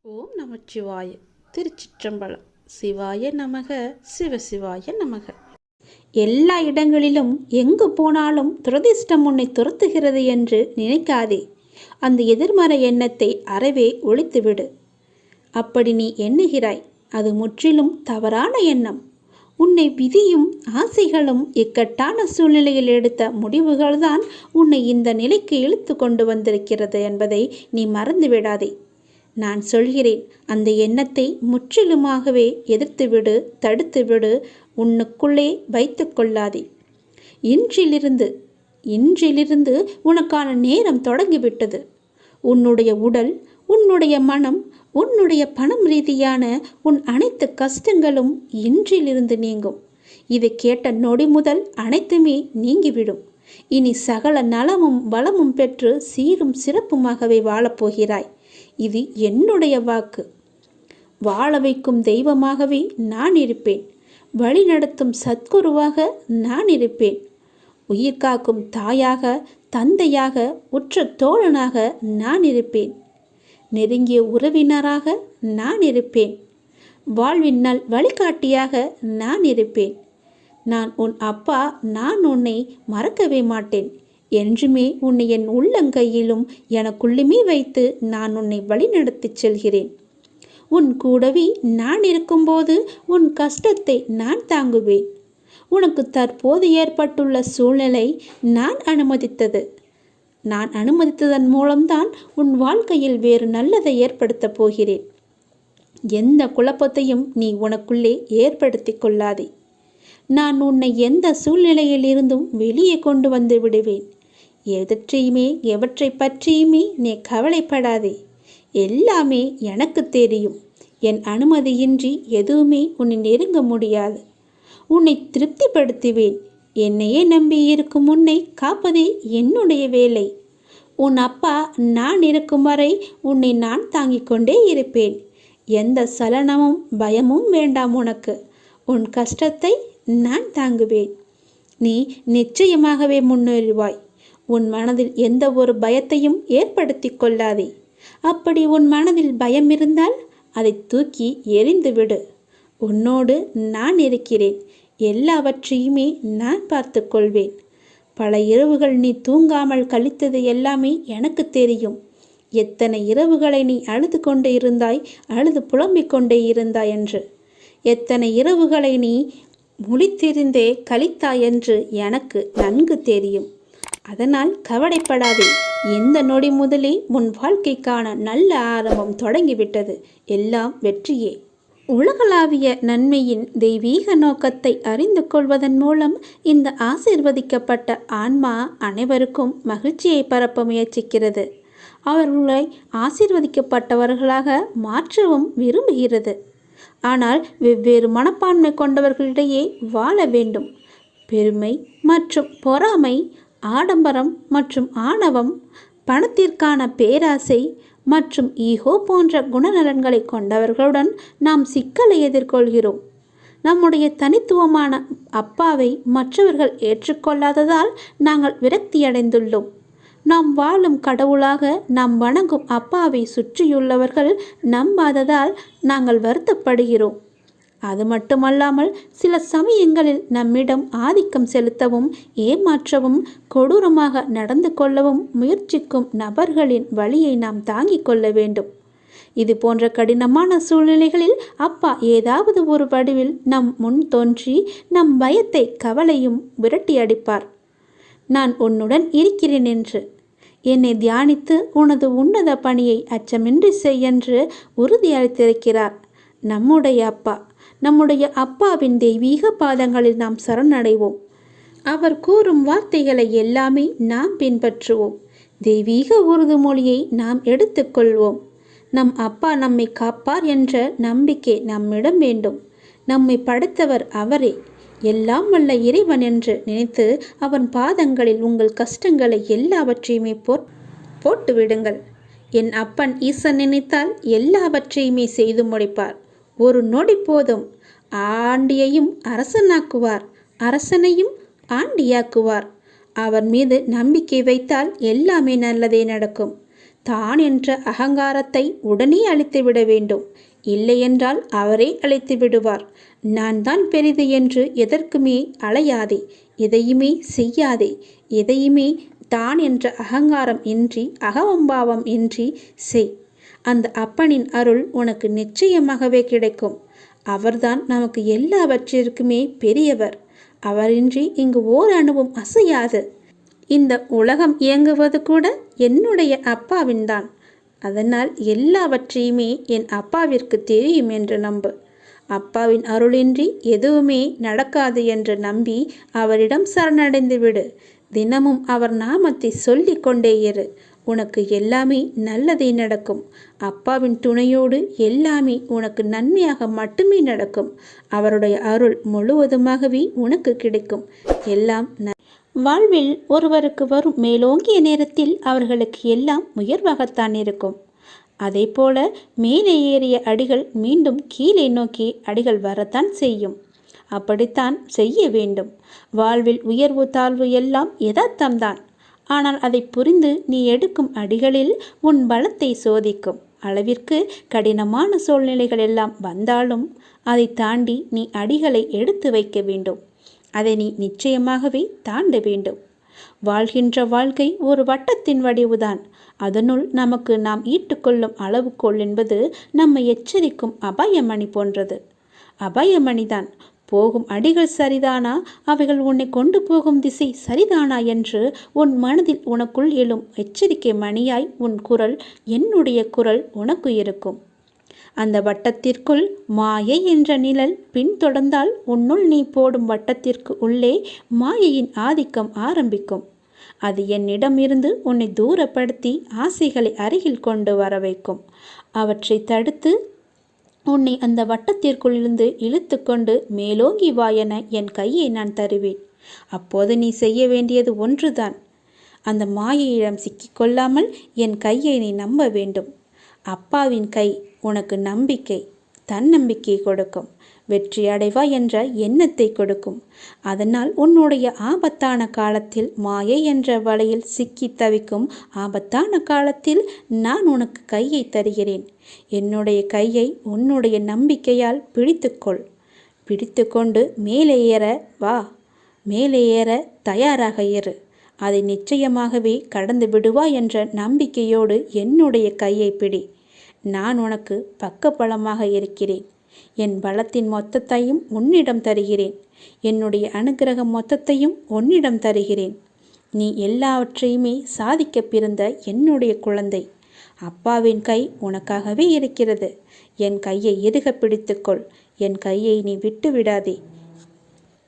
ஓம் நமச்சிவாய. திருச்சிற்றம்பலம். சிவாய நமக, சிவசிவாய நமக. எல்லா இடங்களிலும் எங்கு போனாலும் துரதிர்ஷ்டம் உன்னை துரத்துகிறது என்று நினைக்காதே. அந்த எதிர்மறை எண்ணத்தை அறவே ஒழித்துவிடு. அப்படி நீ எண்ணுகிறாய், அது முற்றிலும் தவறான எண்ணம். உன்னை விதியும் ஆசைகளும் இக்கட்டான சூழ்நிலையில் எடுத்த முடிவுகள்தான் உன்னை இந்த நிலைக்கு இழுத்து கொண்டு வந்திருக்கிறது என்பதை நீ மறந்துவிடாதே. நான் சொல்கிறேன், அந்த எண்ணத்தை முற்றிலுமாகவே எதிர்த்துவிடு, தடுத்துவிடு, உன்னுக்குள்ளே வைத்து கொள்ளாதே. இன்றிலிருந்து உனக்கான நேரம் தொடங்கிவிட்டது. உன்னுடைய உடல், உன்னுடைய மனம், உன்னுடைய பணம் ரீதியான உன் அனைத்து கஷ்டங்களும் இன்றிலிருந்து நீங்கும். இதை கேட்ட நொடி முதல் அனைத்துமே நீங்கிவிடும். இனி சகல நலமும் வளமும் பெற்று சீரும் சிறப்புமாகவே வாழப்போகிறாய். இது என்னுடைய வாக்கு. வாழ வைக்கும் தெய்வமாகவே நான் இருப்பேன். வழிநடத்தும் சத்குருவாக நான் இருப்பேன். உயிர் காக்கும் தாயாக, தந்தையாக, உற்ற தோழனாக நான் இருப்பேன். நெருங்கிய உறவினராக நான் இருப்பேன். வாழ்வின் நல் வழிகாட்டியாக நான் இருப்பேன். நான் உன் அப்பா. நான் உன்னை மறக்கவே மாட்டேன். என்றுமே உன்னை என் உள்ளங்கையிலும் எனக்குள்ளுமே வைத்து நான் உன்னை வழிநடத்தி செல்கிறேன். உன் கூடவே நான் இருக்கும்போது உன் கஷ்டத்தை நான் தாங்குவேன். உனக்கு தற்போது ஏற்பட்டுள்ள சூழ்நிலை நான் அனுமதித்ததன் மூலம்தான் உன் வாழ்க்கையில் வேறு நல்லதை ஏற்படுத்தப் போகிறேன். எந்த குழப்பத்தையும் நீ உனக்குள்ளே ஏற்படுத்தி கொள்ளாதே. நான் உன்னை எந்த சூழ்நிலையில் இருந்தும் வெளியே கொண்டு வந்து விடுவேன். எவற்றை பற்றியுமே நீ கவலைப்படாதே. எல்லாமே எனக்கு தெரியும். என் அனுமதியின்றி எதுவுமே உன்னை நெருங்க முடியாது. உன்னை திருப்திப்படுத்துவேன். என்னையே நம்பி இருக்கும் உன்னை காப்பதே என்னுடைய வேலை. உன் அப்பா நான் இருக்கும் வரை உன்னை நான் தாங்கிக் கொண்டே இருப்பேன். எந்த சலனமும் பயமும் வேண்டாம் உனக்கு. உன் கஷ்டத்தை நான் தாங்குவேன். நீ நிச்சயமாகவே முன்னேறுவாய். உன் மனதில் எந்த ஒரு பயத்தையும் ஏற்படுத்தி கொள்ளாதே. அப்படி உன் மனதில் பயம் இருந்தால் அதை தூக்கி எறிந்துவிடு. உன்னோடு நான் இருக்கிறேன். எல்லாவற்றையுமே நான் பார்த்து கொள்வேன். பல இரவுகள் நீ தூங்காமல் கழித்தது எல்லாமே எனக்கு தெரியும். எத்தனை இரவுகளை நீ அழுது கொண்டே இருந்தாய், அழுது புலம்பிக் கொண்டே இருந்தாய் என்று. எத்தனை இரவுகளை நீ முழித்திருந்தே கழித்தாய் என்று எனக்கு நன்கு தெரியும். அதனால் கவலைப்படாதே. எந்த நொடி முதலே உன் வாழ்க்கைக்கான நல்ல ஆரம்பம் தொடங்கிவிட்டது. எல்லாம் வெற்றியே. உலகளாவிய நன்மையின் தெய்வீக நோக்கத்தை அறிந்து கொள்வதன் மூலம் இந்த ஆசீர்வதிக்கப்பட்ட ஆன்மா அனைவருக்கும் மகிழ்ச்சியை பரப்ப முயற்சிக்கிறது. அவர்களை ஆசீர்வதிக்கப்பட்டவர்களாக மாற்றவும் விரும்புகிறது. ஆனால் வெவ்வேறு மனப்பான்மை கொண்டவர்களிடையே வாழ வேண்டும். பெருமை மற்றும் பொறாமை, ஆடம்பரம் மற்றும் ஆணவம், பணத்திற்கான பேராசை மற்றும் ஈகோ போன்ற குணநலன்களை கொண்டவர்களுடன் நாம் சிக்கலை எதிர்கொள்கிறோம். நம்முடைய தனித்துவமான அப்பாவை மற்றவர்கள் ஏற்றுக்கொள்ளாததால் நாங்கள் விரக்தியடைந்துள்ளோம். நாம் வாழும் கடவுளாக நாம் வணங்கும் அப்பாவை சுற்றியுள்ளவர்கள் நம்பாததால் நாங்கள் வருத்தப்படுகிறோம். அது மட்டுமல்லாமல் சில சமயங்களில் நம்மிடம் ஆதிக்கம் செலுத்தவும், ஏமாற்றவும், கொடூரமாக நடந்து கொள்ளவும் முயற்சிக்கும் நபர்களின் வழியை நாம் தாங்கிக் கொள்ள வேண்டும். இது போன்ற கடினமான சூழ்நிலைகளில் அப்பா ஏதாவது ஒரு வடிவில் நம் முன் தோன்றி நம் பயத்தை, கவலையும் விரட்டி அடிப்பார். நான் உன்னுடன் இருக்கிறேன் என்று. என்னை தியானித்து உனது உன்னத பணியை அச்சமின்றி செய்யென்று உறுதியளித்திருக்கிறார் நம்முடைய அப்பா. நம்முடைய அப்பாவின் தெய்வீக பாதங்களில் நாம் சரணடைவோம். அவர் கூறும் வார்த்தைகளை எல்லாமே நாம் பின்பற்றுவோம். தெய்வீக உறுதிமொழியை நாம் எடுத்துக்கொள்வோம். நம் அப்பா நம்மை காப்பார் என்ற நம்பிக்கை நம்மிடம் வேண்டும். நம்மை படைத்தவர் அவரே. எல்லாம் வல்ல இறைவன் என்று நினைத்து அவன் பாதங்களில் உங்கள் கஷ்டங்களை எல்லாவற்றையுமே போட்டு விடுங்கள். என் அப்பன் ஈசன் நினைத்தால் எல்லாவற்றையுமே செய்து முடிப்பார். ஒரு நொடி போதும். ஆண்டியையும் அரசனாக்குவார், அரசனையும் ஆண்டியாக்குவார். அவர் மீது நம்பிக்கை வைத்தால் எல்லாமே நல்லதே நடக்கும். தான் என்ற அகங்காரத்தை உடனே அழித்துவிட வேண்டும். இல்லையென்றால் அவரே அழைத்து விடுவார். நான் தான் பெரிது என்று எதற்குமே அலையாதே, எதையுமே செய்யாதே. எதையுமே தான் என்ற அகங்காரம் இன்றி, அகம்பாவம் இன்றி செய். அந்த அப்பனின் அருள் உனக்கு நிச்சயமாகவே கிடைக்கும். அவர்தான் நமக்கு எல்லாவற்றிற்குமே பெரியவர். அவரின்றி இங்கு ஓர் அணுவும் அசையாது. இந்த உலகம் இயங்குவது கூட என்னுடைய அப்பாவின்தான். அதனால் எல்லாவற்றையுமே என் அப்பாவிற்கு தெரியும் என்று நம்பு. அப்பாவின் அருளின்றி எதுவுமே நடக்காது என்று நம்பி அவரிடம் சரணடைந்து விடு. தினமும் அவர் நாமத்தை சொல்லிக் கொண்டே இரு. உனக்கு எல்லாமே நல்லதே நடக்கும். அப்பாவின் துணையோடு எல்லாமே உனக்கு நன்மையாக மட்டுமே நடக்கும். அவருடைய அருள் முழுவதுமாகவே உனக்கு கிடைக்கும். எல்லாம் வாழ்வில் ஒருவருக்கு வரும் மேலோங்கிய நேரத்தில் அவர்களுக்கு எல்லாம் உயர்வாகத்தான் இருக்கும். அதே போல மேலே ஏறிய அடிகள் மீண்டும் கீழே நோக்கி அடிகள் வரத்தான் செய்யும். அப்படித்தான் செய்ய வேண்டும். வாழ்வில் உயர்வு தாழ்வு எல்லாம் யதார்த்தம்தான். ஆனால் அதை புரிந்து நீ எடுக்கும் அடிகளில் உன் பலத்தை சோதிக்கும் அளவிற்கு கடினமான சூழ்நிலைகள் எல்லாம் வந்தாலும் அதை தாண்டி நீ அடிகளை எடுத்து வைக்க வேண்டும். அதை நீ நிச்சயமாகவே தாண்ட வேண்டும். வாழ்கின்ற வாழ்க்கை ஒரு வட்டத்தின் வடிவுதான். அதனுள் நமக்கு நாம் ஈட்டுக்கொள்ளும் அளவுகோல் என்பது நம்மை எச்சரிக்கும் அபாயமணி போன்றது. அபாயமணிதான். போகும் அடிகள் சரிதானா, அவைகள் உன்னை கொண்டு போகும் திசை சரிதானா என்று உன் மனதில் உனக்குள் எழும் எச்சரிக்கை மணியாய் உன் குரல், என்னுடைய குரல் உனக்கு இருக்கும். அந்த வட்டத்திற்குள் மாயை என்ற நிழல் பின்தொடர்ந்தால் உன்னுள் நீ போடும் வட்டத்திற்கு உள்ளே மாயையின் ஆதிக்கம் ஆரம்பிக்கும். அது என்னிடமிருந்து உன்னை தூரப்படுத்தி ஆசைகளை அருகில் கொண்டு வர வைக்கும். அவற்றை தடுத்து உன்னை அந்த வட்டத்திற்குள்ளிருந்து இழுத்து கொண்டு மேலோங்கி வா என என் கையை நான் தருவேன். அப்போது நீ செய்ய வேண்டியது ஒன்றுதான். அந்த மாயையிடம் சிக்கிக்கொள்ளாமல் என் கையை நீ நம்ப வேண்டும். அப்பாவின் கை உனக்கு நம்பிக்கை, தன்னம்பிக்கை கொடுக்கும். வெற்றி அடைவா என்ற எண்ணத்தை கொடுக்கும். அதனால் உன்னுடைய ஆபத்தான காலத்தில், மாயை என்ற வலையில் சிக்கி தவிக்கும் ஆபத்தான காலத்தில் நான் உனக்கு கையை தருகிறேன். என்னுடைய கையை உன்னுடைய நம்பிக்கையால் பிடித்துக்கொள். பிடித்து கொண்டு மேலே ஏற வா. மேலே ஏற தயாராக இரு. அதை நிச்சயமாகவே கடந்து விடுவா என்ற நம்பிக்கையோடு என்னுடைய கையை பிடி. நான் உனக்கு பக்கபலமாக இருக்கிறேன். என் பலத்தின் மொத்தத்தையும் உன்னிடம் தருகிறேன். என்னுடைய அனுக்கிரகம் மொத்தத்தையும் உன்னிடம் தருகிறேன். நீ எல்லாவற்றையுமே சாதிக்க பிறந்த என்னுடைய குழந்தை. அப்பாவின் கை உனக்காகவே இருக்கிறது. என் கையை இறுக பிடித்துக்கொள். என் கையை நீ விட்டு விடாதே.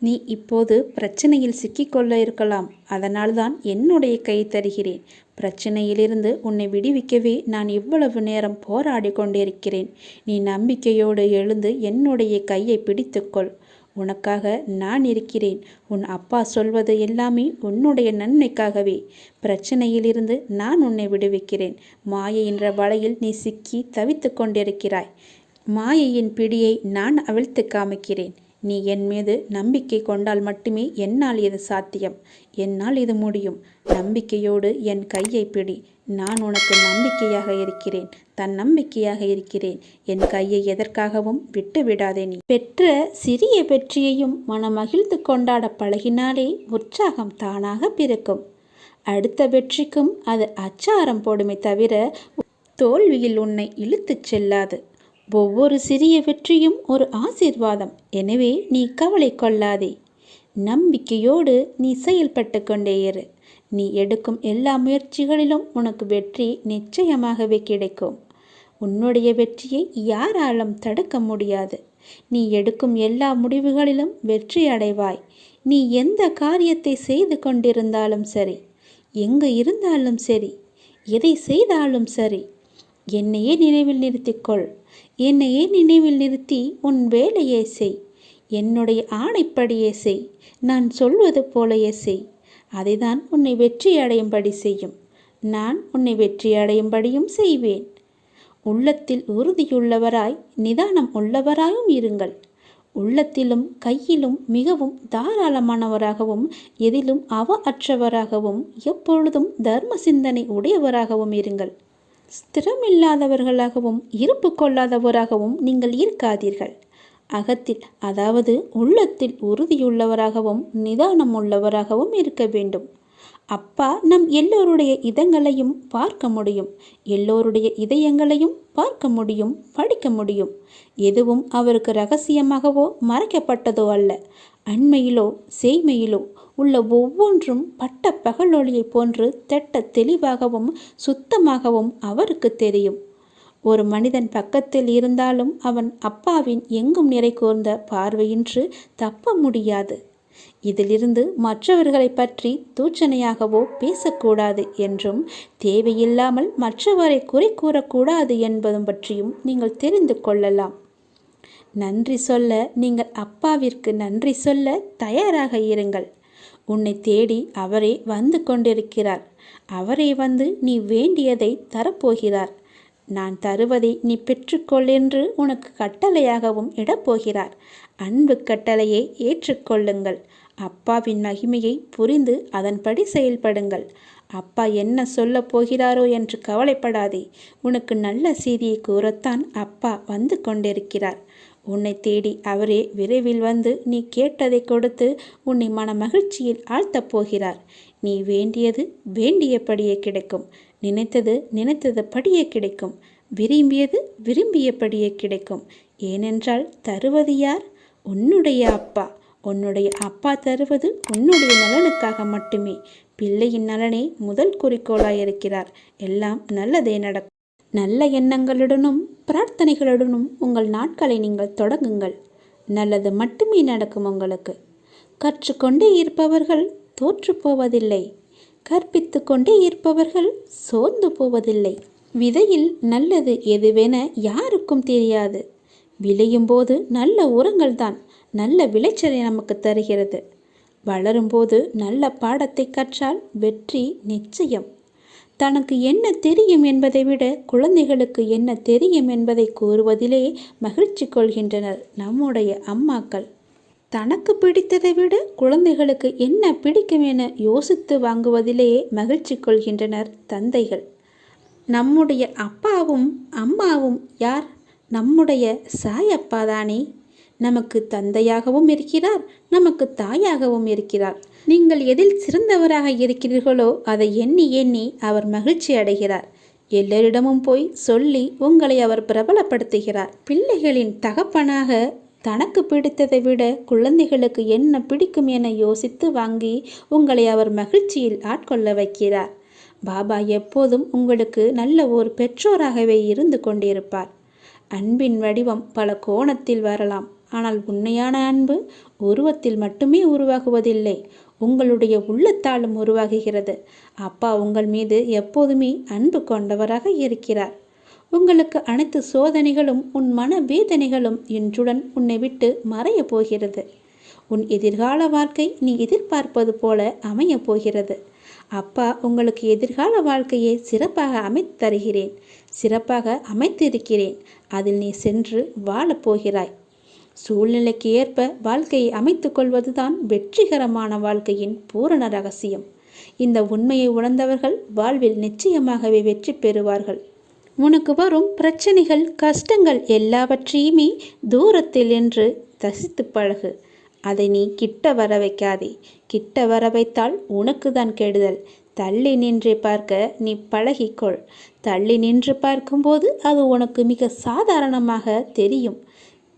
நீ இப்போது பிரச்சனையில் சிக்கிக்கொள்ள இருக்கலாம். அதனால்தான் என்னுடைய கை தருகிறேன். பிரச்சனையிலிருந்து உன்னை விடுவிக்கவே நான் இவ்வளவு நேரம் போராடி கொண்டிருக்கிறேன். நீ நம்பிக்கையோடு எழுந்து என்னுடைய கையை பிடித்துக்கொள். உனக்காக நான் இருக்கிறேன். உன் அப்பா சொல்வது எல்லாமே உன்னுடைய நன்மைக்காகவே. பிரச்சனையிலிருந்து நான் உன்னை விடுவிக்கிறேன். மாயை என்ற வலையில் நீ சிக்கி தவித்து கொண்டிருக்கிறாய். மாயையின் பிடியை நான் அவிழ்த்து காமிக்கிறேன். நீ என் மீது நம்பிக்கை கொண்டால் மட்டுமே என்னால் இது சாத்தியம். என்னால் இது முடியும். நம்பிக்கையோடு என் கையை பிடி. நான் உனக்கு நம்பிக்கையாக இருக்கிறேன். தன்னம்பிக்கையாக இருக்கிறேன். என் கையை எதற்காகவும் விட்டு விடாதே. நீ பெற்ற சிறிய வெற்றியையும் மனமகிழ்ந்து கொண்டாட பழகினாலே உற்சாகம் தானாக பிறக்கும். அடுத்த வெற்றிக்கும் அது அச்சாரம் போடுமே தவிர தோல்வியில் உன்னை இழுத்துச் செல்லாது. ஒவ்வொரு சிறிய வெற்றியும் ஒரு ஆசீர்வாதம். எனவே நீ கவலை கொள்ளாதே. நம்பிக்கையோடு நீ செயல்பட்டு கொண்டே இரு. நீ எடுக்கும் எல்லா முயற்சிகளிலும் உனக்கு வெற்றி நிச்சயமாகவே கிடைக்கும். உன்னுடைய வெற்றியை யாராலும் தடுக்க முடியாது. நீ எடுக்கும் எல்லா முடிவுகளிலும் வெற்றி அடைவாய். நீ எந்த காரியத்தை செய்து கொண்டிருந்தாலும் சரி, எங்கு இருந்தாலும் சரி, எதை செய்தாலும் சரி, என்னையே நினைவில் நிறுத்திக்கொள். என்னையே நினைவில் நிறுத்தி உன் வேலையை செய். என்னுடைய ஆணைப்படியே செய். நான் சொல்வது போலையே செய். அதைதான் உன்னை வெற்றி அடையும்படி செய்யும். நான் உன்னை வெற்றி அடையும்படியும் செய்வேன். உள்ளத்தில் உறுதியுள்ளவராய், நிதானம் உள்ளவராயும் இருங்கள். உள்ளத்திலும் கையிலும் மிகவும் தாராளமானவராகவும், எதிலும் அவ அற்றவராகவும், எப்பொழுதும் தர்ம சிந்தனை உடையவராகவும் இருங்கள். ஸ்திரமில்லாதவர்களாகவும் இருப்பு கொள்ளாதவராகவும் நீங்கள் இருக்காதீர்கள். அகத்தில், அதாவது உள்ளத்தில் உறுதியுள்ளவராகவும் நிதானம் உள்ளவராகவும் இருக்க வேண்டும். அப்பா நம் எல்லோருடைய இதங்களையும் பார்க்க முடியும், எல்லோருடைய இதயங்களையும் பார்க்க முடியும், படிக்க முடியும். எதுவும் அவருக்கு ரகசியமாகவோ மறைக்கப்பட்டதோ அல்ல. அண்மையிலோ செய்மையிலோ உள்ள ஒவ்வொன்றும் பட்ட பகலொளியைப் போன்று திட்ட தெளிவாகவும் சுத்தமாகவும் அவருக்கு தெரியும். ஒரு மனிதன் பக்கத்தில் இருந்தாலும் அவன் அப்பாவின் எங்கும் நிறை கூர்ந்த பார்வையின்றி தப்ப முடியாது. இதிலிருந்து மற்றவர்களை பற்றி தூச்சனையாகவோ பேசக்கூடாது என்றும், தேவையில்லாமல் மற்றவரை குறை கூறக்கூடாது என்பதும் பற்றியும் நீங்கள் தெரிந்து கொள்ளலாம். நன்றி சொல்ல நீங்கள் அப்பாவிற்கு நன்றி சொல்ல தயாராக இருங்கள். உன்னை தேடி அவரே வந்து கொண்டிருக்கிறார். அவரே வந்து நீ வேண்டியதை தரப்போகிறார். நான் தருவதை நீ பெற்றுக்கொள் என்று உனக்கு கட்டளையாகவும் இடப்போகிறார். அன்பு கட்டளையை ஏற்றுக்கொள்ளுங்கள். அப்பாவின் மகிமையை புரிந்து அதன்படி செயல்படுங்கள். அப்பா என்ன சொல்ல போகிறாரோ என்று கவலைப்படாதே. உனக்கு நல்ல செய்தியை கூறத்தான் அப்பா வந்து கொண்டிருக்கிறார். உன்னை தேடி அவரே விரைவில் வந்து நீ கேட்டதை கொடுத்து உன்னை மன மகிழ்ச்சியில் ஆழ்த்தப் போகிறார். நீ வேண்டியது வேண்டியபடியே கிடைக்கும். நினைத்தது நினைத்ததுபடியே கிடைக்கும். விரும்பியது விரும்பியபடியே கிடைக்கும். ஏனென்றால் தருவது யார்? உன்னுடைய அப்பா. உன்னுடைய அப்பா தருவது உன்னுடைய நலனுக்காக மட்டுமே. பிள்ளையின் நலனே முதல் குறிக்கோளாயிருக்கிறார். எல்லாம் நல்லதே நடக்கும். நல்ல எண்ணங்களுடனும் பிரார்த்தனைகளுடனும் உங்கள் நாட்களை நீங்கள் தொடங்குங்கள். நல்லது மட்டுமே நடக்கும் உங்களுக்கு. கற்றுக்கொண்டே இருப்பவர்கள் தோற்று போவதில்லை. கற்பித்து கொண்டே இருப்பவர்கள் சோர்ந்து போவதில்லை. விதையில் நல்லது எதுவென யாருக்கும் தெரியாது. விளையும் போது நல்ல உரங்கள் தான் நல்ல விளைச்சலை நமக்கு தருகிறது. வளரும்போது நல்ல பாடத்தை கற்றால் வெற்றி நிச்சயம். தனக்கு என்ன தெரியும் என்பதை விட குழந்தைகளுக்கு என்ன தெரியும் என்பதை கூறுவதிலே மகிழ்ச்சி கொள்கின்றனர் நம்முடைய அம்மாக்கள். தனக்கு பிடித்ததை விட குழந்தைகளுக்கு என்ன பிடிக்கும் என யோசித்து வாங்குவதிலேயே மகிழ்ச்சி கொள்கின்றனர் தந்தைகள். நம்முடைய அப்பாவும் அம்மாவும் யார்? நம்முடைய சாயப்பாதானே. நமக்கு தந்தையாகவும் இருக்கிறார், நமக்கு தாயாகவும் இருக்கிறார். நீங்கள் எதில் சிறந்தவராக இருக்கிறீர்களோ அதை எண்ணி எண்ணி அவர் மகிழ்ச்சி அடைகிறார். எல்லோரிடமும் போய் சொல்லி உங்களை அவர் பிரபலப்படுத்துகிறார். பிள்ளைகளின் தகப்பனாக தனக்கு பிடித்ததை விட குழந்தைகளுக்கு என்ன பிடிக்கும் என யோசித்து வாங்கி உங்களை அவர் மகிழ்ச்சியில் ஆட்கொள்ள வைக்கிறார். பாபா எப்போதும் உங்களுக்கு நல்ல ஒரு பெற்றோராகவே இருந்து கொண்டிருப்பார். அன்பின் வடிவம் பல கோணத்தில் வரலாம். ஆனால் உண்மையான அன்பு உருவத்தில் மட்டுமே உருவாகுவதில்லை, உங்களுடைய உள்ளத்தாலும் உருவாகுகிறது. அப்பா உங்கள் மீது எப்போதுமே அன்பு கொண்டவராக இருக்கிறார். உங்களுக்கு அனைத்து சோதனைகளும் உன் மன வேதனைகளும் இன்றுடன் உன்னை விட்டு மறைய போகிறது. உன் எதிர்கால வாழ்க்கை நீ எதிர்பார்ப்பது போல அமையப் போகிறது. அப்பா உங்களுக்கு எதிர்கால வாழ்க்கையை சிறப்பாக அமைத்து தருகிறேன், சிறப்பாக அமைத்திருக்கிறேன். அதில் நீ சென்று வாழப்போகிறாய். சூழ்நிலைக்கு ஏற்ப வாழ்க்கையை அமைத்து கொள்வதுதான் வெற்றிகரமான வாழ்க்கையின் பூரண ரகசியம். இந்த உண்மையை உணர்ந்தவர்கள் வாழ்வில் நிச்சயமாகவே வெற்றி பெறுவார்கள். உனக்கு வரும் பிரச்சனைகள், கஷ்டங்கள் எல்லாவற்றையுமே தூரத்தில் என்று ரசித்து பழகு. அதை நீ கிட்ட வர வைக்காதே. கிட்ட வர வைத்தால் உனக்கு தான் கெடுதல். தள்ளி நின்று பார்க்க நீ பழகிக்கொள். தள்ளி நின்று பார்க்கும்போது அது உனக்கு மிக சாதாரணமாக தெரியும்,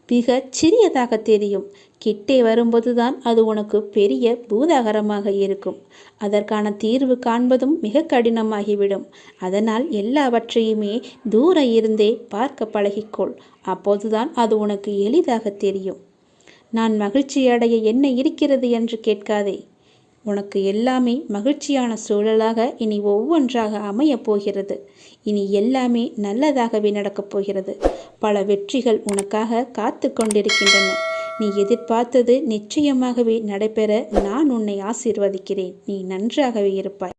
மிக சிறியதாக தெரியும். கிட்டே வரும்போதுதான் அது உனக்கு பெரிய பூதாகரமாக இருக்கும். அதற்கான தீர்வு காண்பதும் மிக கடினமாகிவிடும். அதனால் எல்லாவற்றையுமே தூர இருந்தே பார்க்க பழகிக்கொள். அப்போதுதான் அது உனக்கு எளிதாக தெரியும். நான் மகிழ்ச்சி அடைய என்ன இருக்கிறது என்று கேட்காதே. உனக்கு எல்லாமே மகிழ்ச்சியான சூழலாக இனி ஒவ்வொன்றாக அமையப் போகிறது. இனி எல்லாமே நல்லதாகவே நடக்கப் போகிறது. பல வெற்றிகள் உனக்காக காத்து கொண்டிருக்கின்றன. நீ எதிர்பார்த்தது நிச்சயமாகவே நடைபெற நான் உன்னை ஆசீர்வதிக்கிறேன். நீ நன்றாகவே இருப்பாய்.